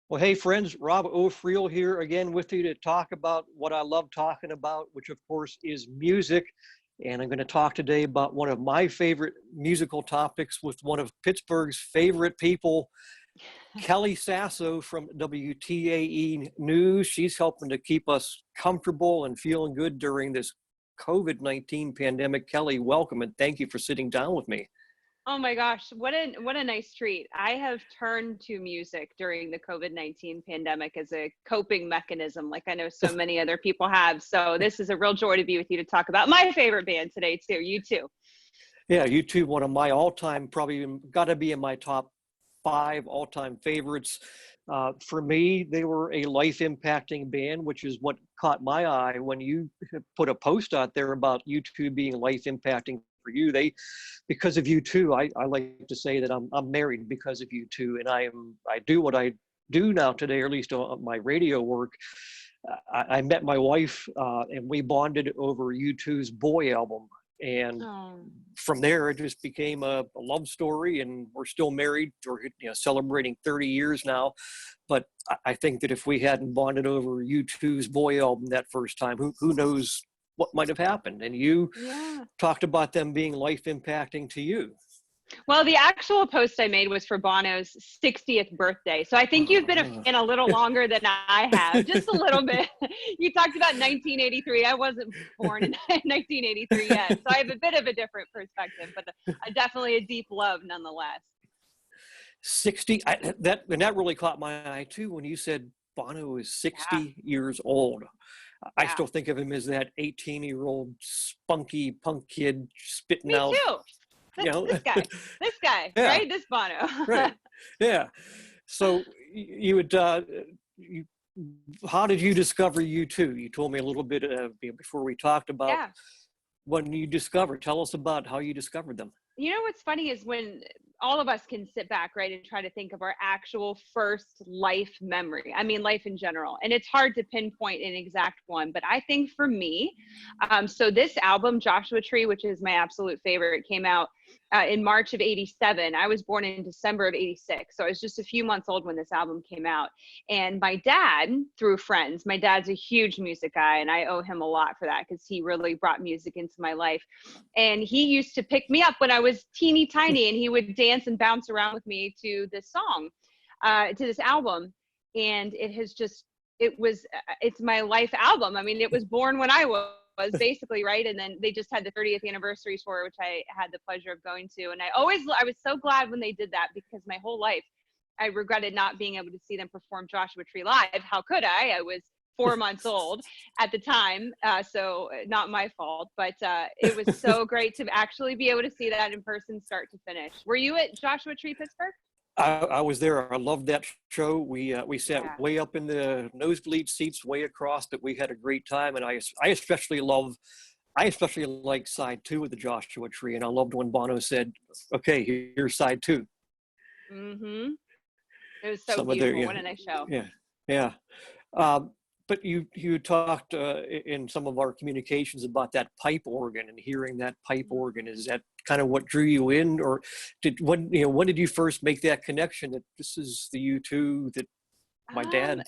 Well, hey friends, Rob OFriel here again with you to talk about what I love talking about, which of course is music. And I'm going to talk today about one of my favorite musical topics with one of Pittsburgh's favorite people, Kelly Sasso from WTAE News. She's helping to keep us comfortable and feeling good during this COVID-19 pandemic. Kelly, welcome and thank you for sitting down with me. Oh my gosh, what a nice treat. I have turned to music during the COVID-19 pandemic as a coping mechanism, like I know so many other people have. So this is a real joy to be with you to talk about my favorite band today too. You too. Yeah, U2, one of my all-time, probably got to be in my top 5 all-time favorites. For me, they were a life-impacting band, which is what caught my eye when you put a post out there about U2 being life-impacting for you. Because of U2, I like to say that I'm married because of U2, and I do what I do now today, or at least on my radio work. I met my wife, and we bonded over U2's Boy album. And Oh. from there, it just became a love story, and we're still married. We're celebrating 30 years now. But I think that if we hadn't bonded over U2's Boy album that first time, who knows what might have happened? And you Yeah. talked about them being life impacting to you. Well, the actual post I made was for Bono's 60th birthday. So I think you've been a fan a little longer than I have, just a little bit. You talked about 1983. I wasn't born in 1983 yet. So I have a bit of a different perspective, but definitely a deep love nonetheless. 60, that really caught my eye too when you said Bono is Yeah. 60 years old. I Yeah. still think of him as that 18-year-old spunky punk kid spitting Me out, too. you know. This guy, Yeah, right? This Bono. right. Yeah. So you would, how did you discover U2? You told me a little bit before we talked about Yeah. when you discovered. Tell us about how you discovered them. You know what's funny is when all of us can sit back, right, and try to think of our actual first life memory. I mean, life in general. And it's hard to pinpoint an exact one, but I think for me, so this album, Joshua Tree, which is my absolute favorite, came out in March of '87. I was born in December of '86. So I was just a few months old when this album came out. And my dad, through friends, my dad's a huge music guy, and I owe him a lot for that because he really brought music into my life. And he used to pick me up when I was teeny tiny, and he would dance and bounce around with me to this song, to this album. And it's my life album. I mean, it was born when I was basically, right. And then they just had the 30th anniversary tour, which I had the pleasure of going to. And I was so glad when they did that, because my whole life I regretted not being able to see them perform Joshua Tree live. How could I? I was 4 months old at the time, so not my fault. But it was so great to actually be able to see that in person, start to finish. Were you at Joshua Tree Pittsburgh? I was there. I loved that show. We sat Yeah. way up in the nosebleed seats, way across, but we had a great time. And I especially like side 2 of the Joshua Tree. And I loved when Bono said, "Okay, here's side 2." Mm-hmm. It was so Some of beautiful. their, What a nice show. yeah, yeah. But you talked in some of our communications about that pipe organ and hearing that pipe organ. Is that kind of what drew you in, or when did you first make that connection that this is the U2 that my Um, dad?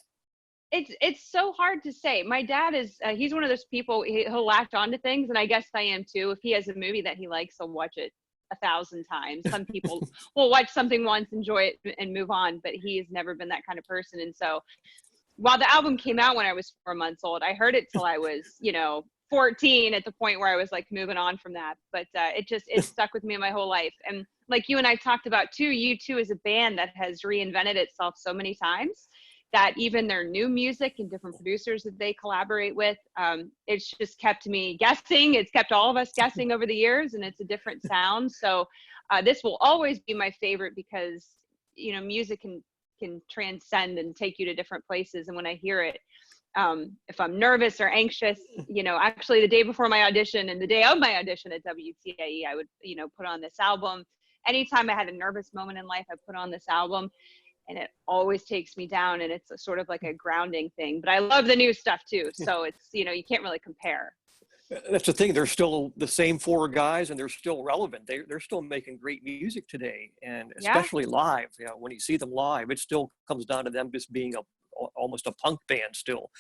it's so hard to say. My dad is he's one of those people, he'll latch on to things, and I guess I am too. If he has a movie that he likes, he'll watch it 1,000 times. Some people will watch something once, enjoy it, and move on, but he's never been that kind of person. And so while the album came out when I was 4 months old, I heard it till I was 14, at the point where I was like moving on from that. But it stuck with me my whole life. And like you and I talked about too, U2 is a band that has reinvented itself so many times that even their new music and different producers that they collaborate with, it's just kept me guessing. It's kept all of us guessing over the years, and it's a different sound. So this will always be my favorite because, music can transcend and take you to different places. And when I hear it, if I'm nervous or anxious, actually the day before my audition and the day of my audition at WTAE, I would, put on this album. Anytime I had a nervous moment in life, I put on this album, and it always takes me down, and it's sort of like a grounding thing. But I love the new stuff too. So it's, you can't really compare. That's the thing. They're still the same four guys, and they're still relevant. They're still making great music today, and Yeah, especially live. You know, when you see them live, it still comes down to them just being almost a punk band still.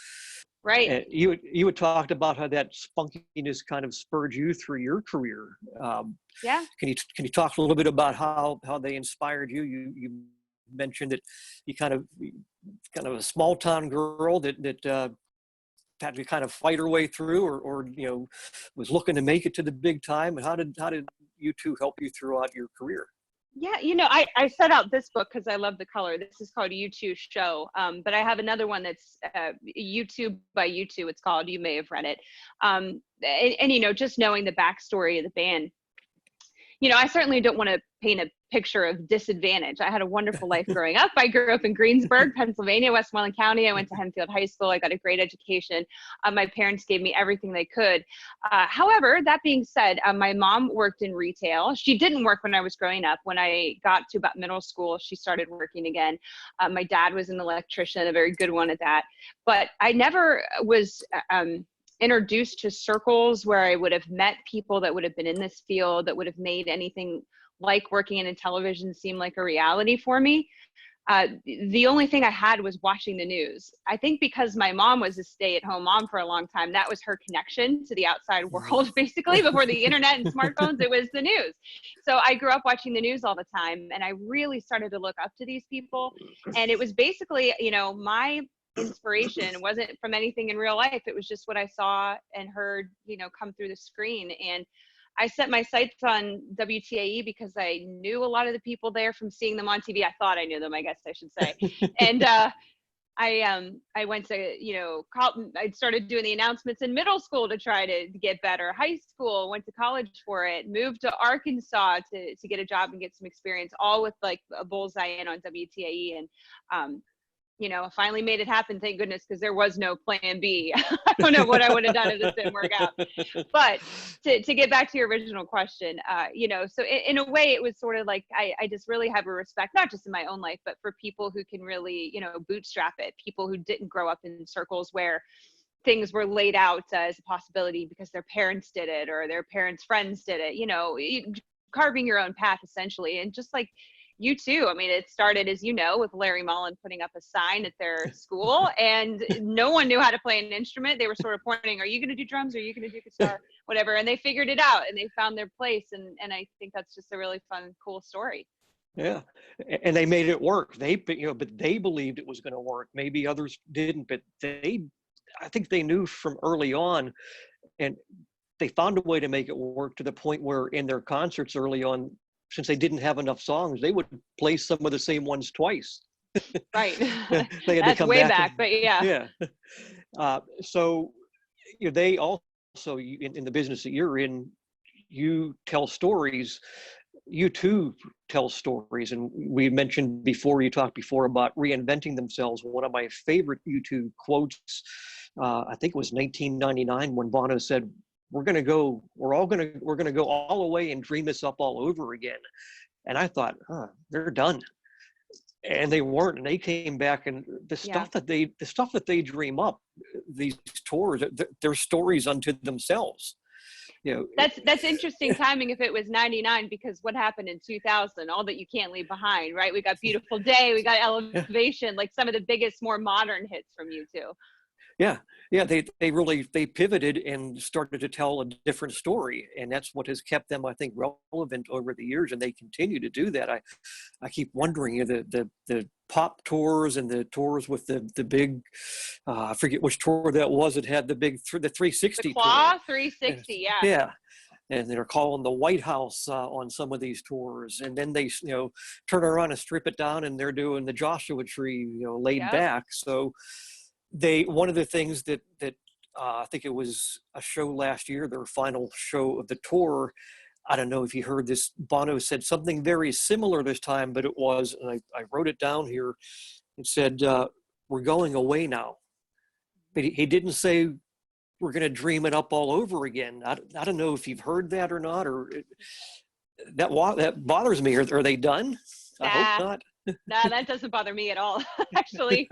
right. And you had talked about how that spunkiness kind of spurred you through your career. Yeah. Can you talk a little bit about how they inspired you? You mentioned that you kind of a small town girl that had to kind of fight her way through, or was looking to make it to the big time. And how did you two help you throughout your career? Yeah, I set out this book because I love the color. This is called U2 Show. But I have another one that's YouTube by U2, it's called. You may have read it. And just knowing the backstory of the band, I certainly don't want to paint a picture of disadvantage. I had a wonderful life growing up. I grew up in Greensburg, Pennsylvania, Westmoreland County. I went to Hempfield High School. I got a great education. My parents gave me everything they could. However, that being said, my mom worked in retail. She didn't work when I was growing up. When I got to about middle school, she started working again. My dad was an electrician, a very good one at that. But I never was introduced to circles where I would have met people that would have been in this field, that would have made anything like working in television seem like a reality for me. The only thing I had was watching the news. I think because my mom was a stay-at-home mom for a long time, that was her connection to the outside world, basically. Before the internet and smartphones, it was the news. So I grew up watching the news all the time, and I really started to look up to these people. And it was basically, my inspiration wasn't from anything in real life. It was just what I saw and heard, come through the screen. And I set my sights on WTAE because I knew a lot of the people there from seeing them on TV. I thought I knew them, I guess I should say. And I went to, I started doing the announcements in middle school to try to get better. High school, went to college for it, moved to Arkansas to get a job and get some experience, all with like a bullseye in on WTAE. And finally made it happen, thank goodness, because there was no plan B. I don't know what I would have done if this didn't work out. But to get back to your original question, so in a way, it was sort of like I just really have a respect, not just in my own life, but for people who can really, bootstrap it, people who didn't grow up in circles where things were laid out as a possibility because their parents did it or their parents' friends did it, carving your own path, essentially. And just like U2, I mean, it started, as you know, with Larry Mullen putting up a sign at their school, and no one knew how to play an instrument. They were sort of pointing, are you going to do drums? Are you going to do guitar? Whatever. And they figured it out, and they found their place. And I think that's just a really fun, cool story. Yeah, and they made it work. But they believed it was going to work. Maybe others didn't, but I think they knew from early on, and they found a way to make it work to the point where in their concerts early on, since they didn't have enough songs, they would play some of the same ones twice. Right. They had That's to come way back, but yeah. So they also, in the business that you're in, you tell stories. You too tell stories, and we mentioned before, you talked before about reinventing themselves. One of my favorite U2 quotes, I think it was 1999, when Bono said, we're going to go all the way and dream this up all over again. And I thought, they're done. And they weren't. And they came back, and the stuff that they dream up, these tours, they're stories unto themselves. That's interesting timing if it was 99, because what happened in 2000, all that you can't leave behind, right? We got Beautiful Day, we got Elevation, like some of the biggest, more modern hits from U2. Yeah, they pivoted and started to tell a different story, and that's what has kept them, I think, relevant over the years, and they continue to do that. I keep wondering, the pop tours and the tours with the big, I forget which tour that was. It had the 360 the Claw tour. 360, yeah. Yeah. And they're calling the White House on some of these tours, and then they turn around and strip it down, and they're doing the Joshua Tree, laid back. So one of the things that I think it was a show last year, their final show of the tour, I don't know if you heard this, Bono said something very similar this time, but it was, and I wrote it down here, it said, we're going away now. But he didn't say we're going to dream it up all over again. I don't know if you've heard that or not, or that bothers me. Are they done? I hope not. Nah, that doesn't bother me at all. Actually,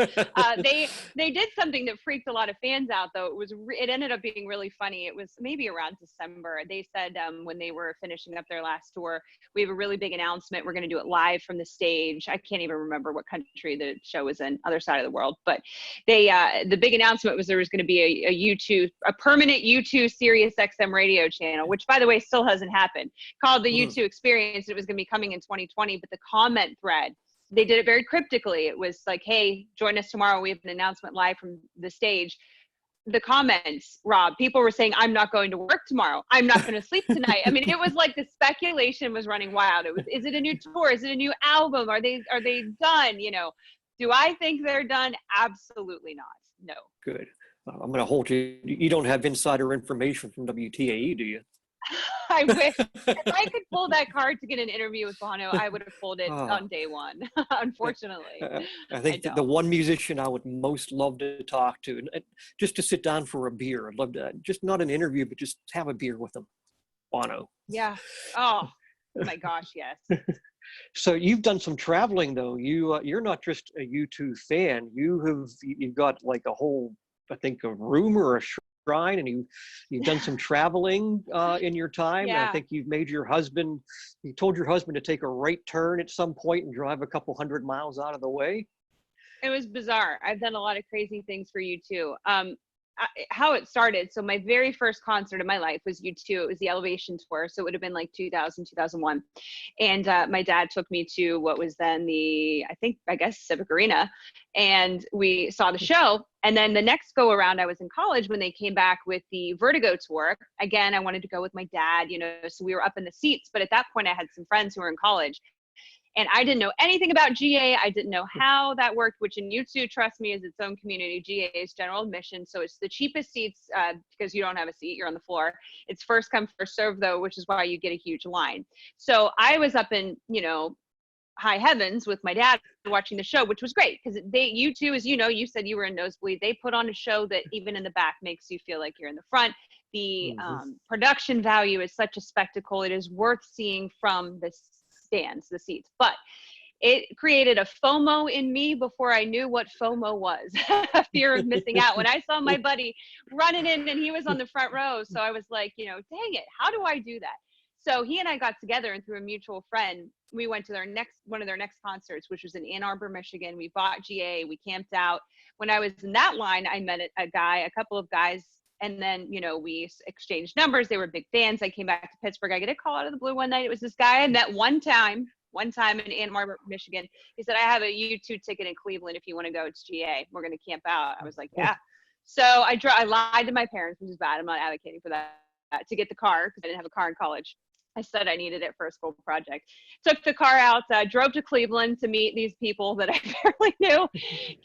they did something that freaked a lot of fans out, though. It ended up being really funny. It was maybe around December. They said when they were finishing up their last tour, we have a really big announcement. We're going to do it live from the stage. I can't even remember what country the show was in, other side of the world. But the big announcement was there was going to be a permanent U2 Sirius XM radio channel, which, by the way, still hasn't happened, called the U2 Experience. It was going to be coming in 2020, but the comment thread, they did it very cryptically. It was like, hey, join us tomorrow. We have an announcement live from the stage. The comments, Rob, people were saying, I'm not going to work tomorrow. I'm not going to sleep tonight. I mean, it was like the speculation was running wild. It was, is it a new tour? Is it a new album? Are they done? You know, do I think they're done? Absolutely not. No. Good. I'm going to hold you. You don't have insider information from WTAE, do you? I wish. If I could pull that card to get an interview with Bono, I would have pulled it on day one. Unfortunately, I think the one musician I would most love to talk to, and just to sit down for a beer. I'd love to, just not an interview, but just have a beer with them. Bono. Yeah. Oh my gosh, yes. So you've done some traveling, though. You're not just a U2 fan. You've got like a whole, I think, a room or a shrine, and you've done some traveling in your time. Yeah. And I think you told your husband to take a right turn at some point and drive a couple 100 miles out of the way. It was bizarre. I've done a lot of crazy things for U2. How it started. So my very first concert of my life was U2. It was the Elevation tour. So it would have been like 2000, 2001. And my dad took me to what was then I guess Civic Arena. And we saw the show. And then the next go around, I was in college when they came back with the Vertigo tour. Again, I wanted to go with my dad, so we were up in the seats. But at that point, I had some friends who were in college. And I didn't know anything about GA. I didn't know how that worked, which in U2, trust me, is its own community. GA is general admission. So it's the cheapest seats because you don't have a seat, you're on the floor. It's first come, first serve, though, which is why you get a huge line. So I was up in, high heavens with my dad watching the show, which was great because U2, as you said you were in nosebleed. They put on a show that even in the back makes you feel like you're in the front. The production value is such a spectacle. It is worth seeing from the stands, the seats, but it created a FOMO in me before I knew what FOMO was. A fear of missing out. When I saw my buddy running in and he was on the front row, so I was like, dang it, how do I do that? So he and I got together, and through a mutual friend, we went to one of their next concerts, which was in Ann Arbor, Michigan. We bought GA, we camped out. When I was in that line, I met a couple of guys, and then, we exchanged numbers. They were big fans. I came back to Pittsburgh. I get a call out of the blue one night. It was this guy I met one time in Ann Arbor, Michigan. He said, I have a U2 ticket in Cleveland. If you want to go, it's GA. We're going to camp out. I was like, yeah. So I lied to my parents, which is bad. I'm not advocating for that, to get the car because I didn't have a car in college. I said I needed it for a school project. Took the car out, drove to Cleveland to meet these people that I barely knew.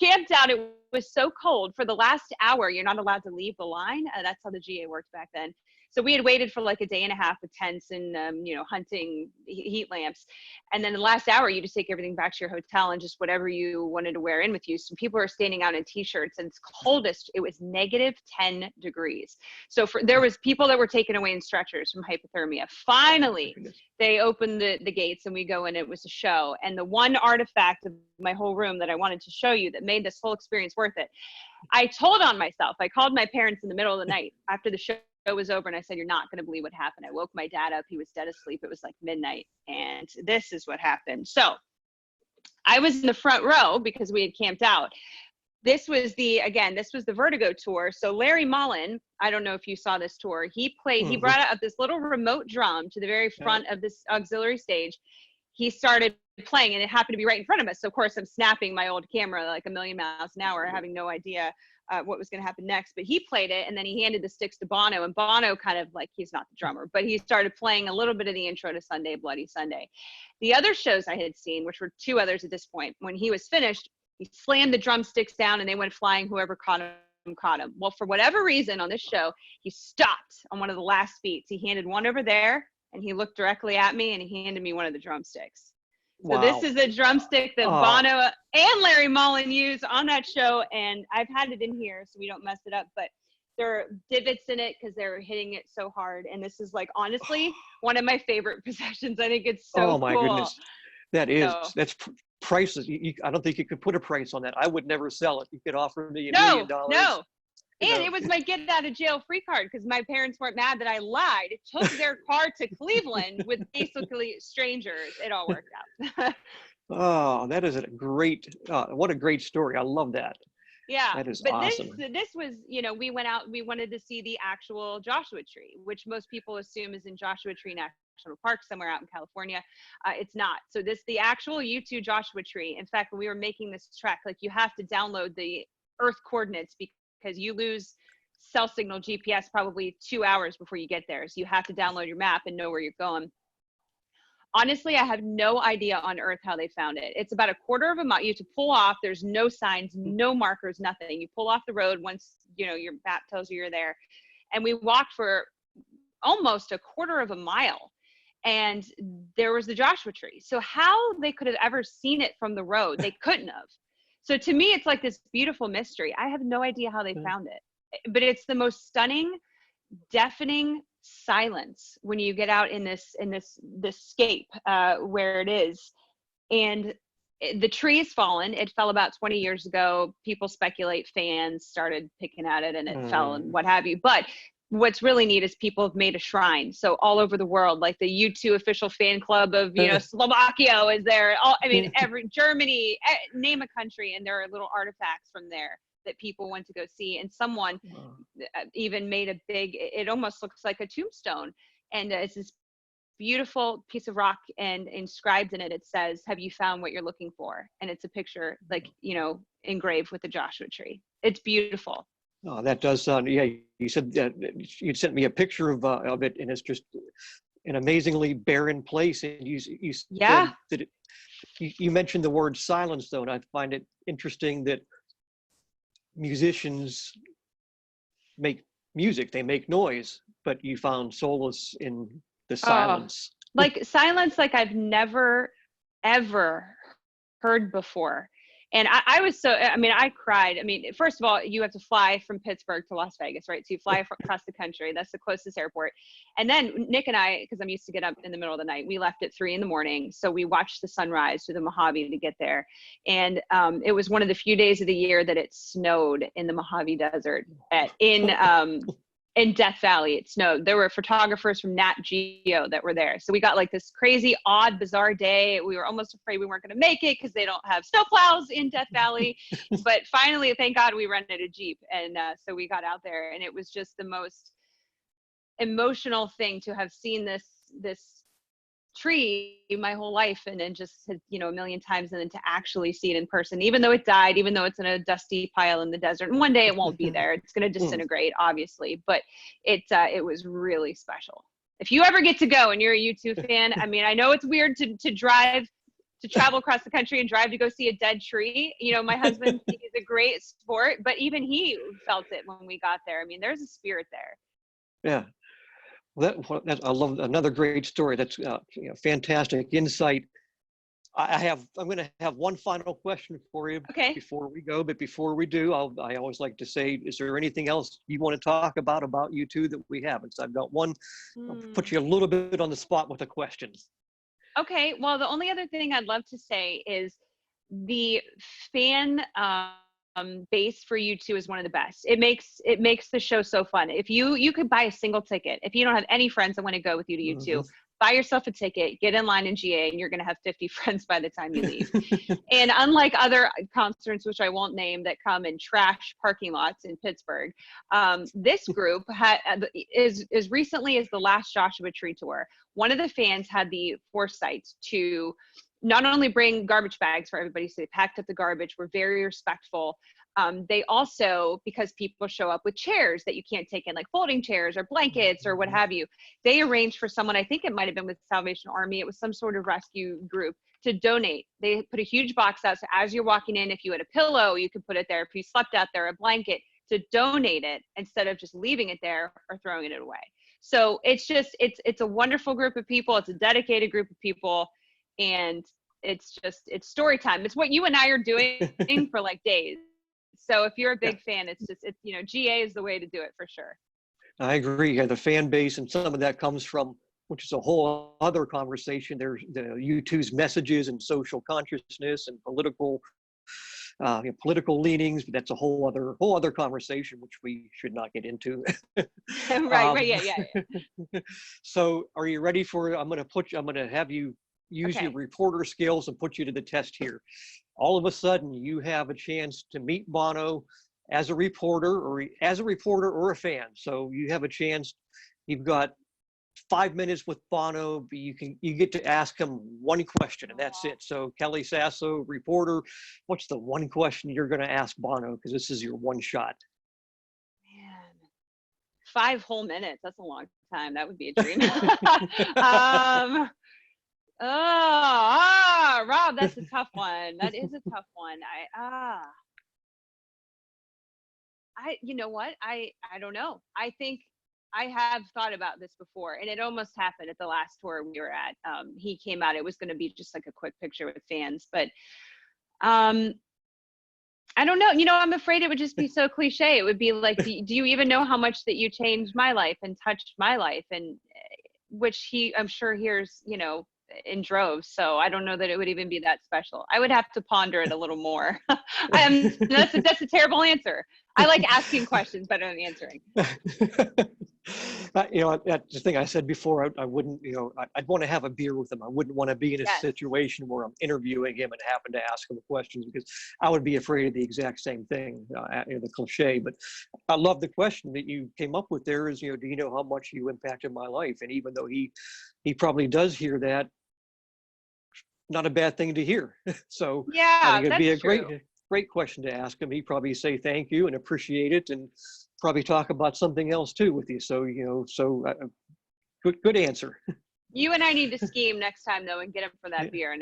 Camped out. It was so cold. For the last hour, you're not allowed to leave the line. That's how the GA worked back then. So we had waited for like a day and a half with tents and, hunting heat lamps. And then the last hour, you just take everything back to your hotel and just whatever you wanted to wear in with you. So people are standing out in t-shirts, and it's coldest. It was negative 10 degrees. So there was people that were taken away in stretchers from hypothermia. Finally, they opened the gates and we go in. It was a show. And the one artifact of my whole room that I wanted to show you that made this whole experience worth it, I told on myself. I called my parents in the middle of the night after the show was over, and I said, you're not going to believe what happened. I woke my dad up. He was dead asleep. It was like midnight, and this is what happened. So I was in the front row because we had camped out. This was the Vertigo tour. So Larry Mullen, I don't know if you saw this tour. He brought up this little remote drum to the very front of this auxiliary stage. He started playing, and it happened to be right in front of us. So of course I'm snapping my old camera like a million miles an hour, having no idea what was going to happen next. But he played it, and then he handed the sticks to Bono, and Bono kind of like, he's not the drummer, but he started playing a little bit of the intro to Sunday Bloody Sunday. The other shows I had seen, which were two others at this point, when he was finished, he slammed the drumsticks down and they went flying. Whoever caught him. Well, for whatever reason on this show, he stopped on one of the last beats. He handed one over there, and he looked directly at me, and he handed me one of the drumsticks. So this is a drumstick that Bono and Larry Mullen used on that show, and I've had it in here so we don't mess it up, but there are divots in it because they're hitting it so hard, and this is like, honestly, one of my favorite possessions. I think it's so cool. Oh my goodness. That's prices, I don't think you could put a price on that. I would never sell it. You could offer me $1 No, million. no. You And know. it was my get out of jail free card because my parents weren't mad that I lied. It took their car to Cleveland with basically strangers. It all worked out. Oh, that is a great, what a great story. I love that. Yeah, That is but awesome. this was, you know, we went out, we wanted to see the actual Joshua tree, which most people assume is in Joshua Tree National Park somewhere out in California. It's not. So the actual U2 Joshua tree. In fact, when we were making this trek, like you have to download the Earth coordinates because you lose cell signal GPS probably 2 hours before you get there. So you have to download your map and know where you're going. Honestly, I have no idea on earth how they found it. It's about a quarter of a mile. You have to pull off. There's no signs, no markers, nothing. You pull off the road once, you know, your map tells you you're there. And we walked for almost a quarter of a mile. And there was the Joshua tree. So how they could have ever seen it from the road, they couldn't have. So to me, it's like this beautiful mystery. I have no idea how they found it. But it's the most stunning, deafening silence when you get out in this scape where it is. And the tree has fallen. It fell about 20 years ago. People speculate fans started picking at it and it fell and what have you. But what's really neat is people have made a shrine. So all over the world, like the U2 official fan club of, you know, Slovakia is there. I mean, every Germany, name a country, and there are little artifacts from there that people went to go see. And someone even made a big, it almost looks like a tombstone. And it's this beautiful piece of rock, and inscribed in it, it says, "Have you found what you're looking for?" And it's a picture, like, you know, engraved with the Joshua tree. It's beautiful. Oh, that does sound, yeah, you said that you sent me a picture of it, and it's just an amazingly barren place. And you said that you mentioned the word silence, though, and I find it interesting that musicians make music, they make noise, but you found solace in the silence. Like silence, like I've never, ever heard before. And I was so, I mean, I cried. I mean, first of all, you have to fly from Pittsburgh to Las Vegas, right? So you fly across the country. That's the closest airport. And then Nick and I, because I'm used to get up in the middle of the night, we left at 3 a.m. So we watched the sunrise through the Mojave to get there. And it was one of the few days of the year that it snowed in the Mojave Desert in Death Valley. It snowed. There were photographers from Nat Geo that were there. So we got like this crazy, odd, bizarre day. We were almost afraid we weren't going to make it because they don't have snowplows in Death Valley. But finally, thank God, we rented a Jeep. And so we got out there, and it was just the most emotional thing to have seen this tree my whole life, and then just, you know, a million times, and then to actually see it in person, even though it died, even though it's in a dusty pile in the desert, and one day it won't be there, it's going to disintegrate, obviously, but it was really special. If you ever get to go and you're a U2 fan, I mean, I know it's weird to travel across the country and drive to go see a dead tree. You know, my husband, he's a great sport, but even he felt it when we got there. I mean, there's a spirit there. Yeah. I love another great story. That's you know, fantastic insight. I'm going to have one final question for you before we go. But before we do, I always like to say, is there anything else you want to talk about U2 that we haven't? So I've got one. I'll put you a little bit on the spot with a question. Okay. Well, the only other thing I'd love to say is the fan base for U2 is one of the best. It makes the show so fun. If you could buy a single ticket, if you don't have any friends that want to go with you to U2, buy yourself a ticket, get in line in GA, and you're going to have 50 friends by the time you leave. And unlike other concerts, which I won't name, that come in trash parking lots in Pittsburgh, this group is as recently as the last Joshua Tree tour, one of the fans had the foresight to not only bring garbage bags for everybody, so they packed up the garbage, were very respectful. They also, because people show up with chairs that you can't take in, like folding chairs or blankets or what have you, they arranged for someone, I think it might have been with Salvation Army, it was some sort of rescue group, to donate. They put a huge box out, so as you're walking in, if you had a pillow, you could put it there. If you slept out there, a blanket, to donate it instead of just leaving it there or throwing it away. So it's just, it's a wonderful group of people. It's a dedicated group of people. And it's story time. It's what you and I are doing for like days. So if you're a big fan, it's GA is the way to do it for sure. I agree. Yeah, the fan base, and some of that comes from which is a whole other conversation. There's the U2's messages and social consciousness and political leanings, but that's a whole other conversation, which we should not get into. Right. Yeah. So are you ready for, I'm going to have you use your reporter skills and put you to the test here. All of a sudden you have a chance to meet Bono as a reporter or a fan. So you have a chance, you've got 5 minutes with Bono, but you get to ask him one question and that's it. So Kelly Sasso, reporter, what's the one question you're going to ask Bono? Because this is your one shot. Man, 5 whole minutes. That's a long time. That would be a dream. Rob, that's a tough one. That is a tough one. You know what? I don't know. I think I have thought about this before, and it almost happened at the last tour we were at. He came out, it was going to be just like a quick picture with fans, but I don't know. I'm afraid it would just be so cliche. It would be like, do you even know how much that you changed my life and touched my life? And which I'm sure hears, in droves. So I don't know that it would even be that special. I would have to ponder it a little more. That's a terrible answer. I like asking questions better than answering. That's the thing I said before. I wouldn't, I'd want to have a beer with him. I wouldn't want to be in a situation where I'm interviewing him and happen to ask him questions, because I would be afraid of the exact same thing, the cliche. But I love the question that you came up with there is, do you know how much you impacted my life? And even though he probably does hear that, not a bad thing to hear. So yeah, I think it'd be a true. great question to ask him. He'd probably say thank you and appreciate it, and probably talk about something else too with you. So good answer. You and I need to scheme next time though, and get him for that beer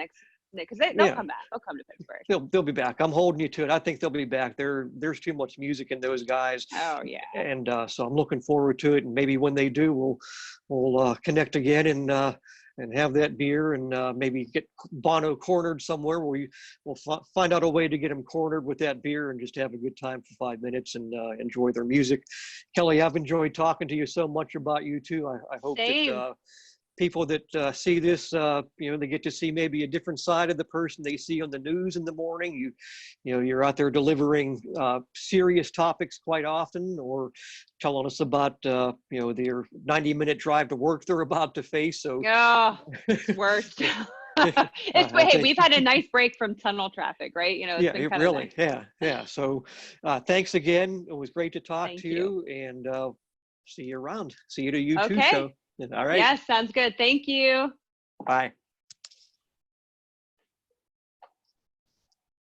because they'll come back. They'll come to Pittsburgh. They'll be back. I'm holding you to it. I think they'll be back. There's too much music in those guys. Oh yeah. And so I'm looking forward to it. And maybe when they do, we'll connect again and have that beer, and maybe get Bono cornered somewhere where we'll find out a way to get him cornered with that beer and just have a good time for 5 minutes and enjoy their music. Kelly, I've enjoyed talking to you so much about U2. I hope that people that see this, they get to see maybe a different side of the person they see on the news in the morning. You're out there delivering serious topics quite often, or telling us about their 90-minute drive to work they're about to face. So worst. Hey, we've had a nice break from tunnel traffic, right? It's been kind really, nice. Yeah. So thanks again. It was great to talk Thank to you, and see you around. See you to U2 show. All right. Yes, sounds good. Thank you. Bye.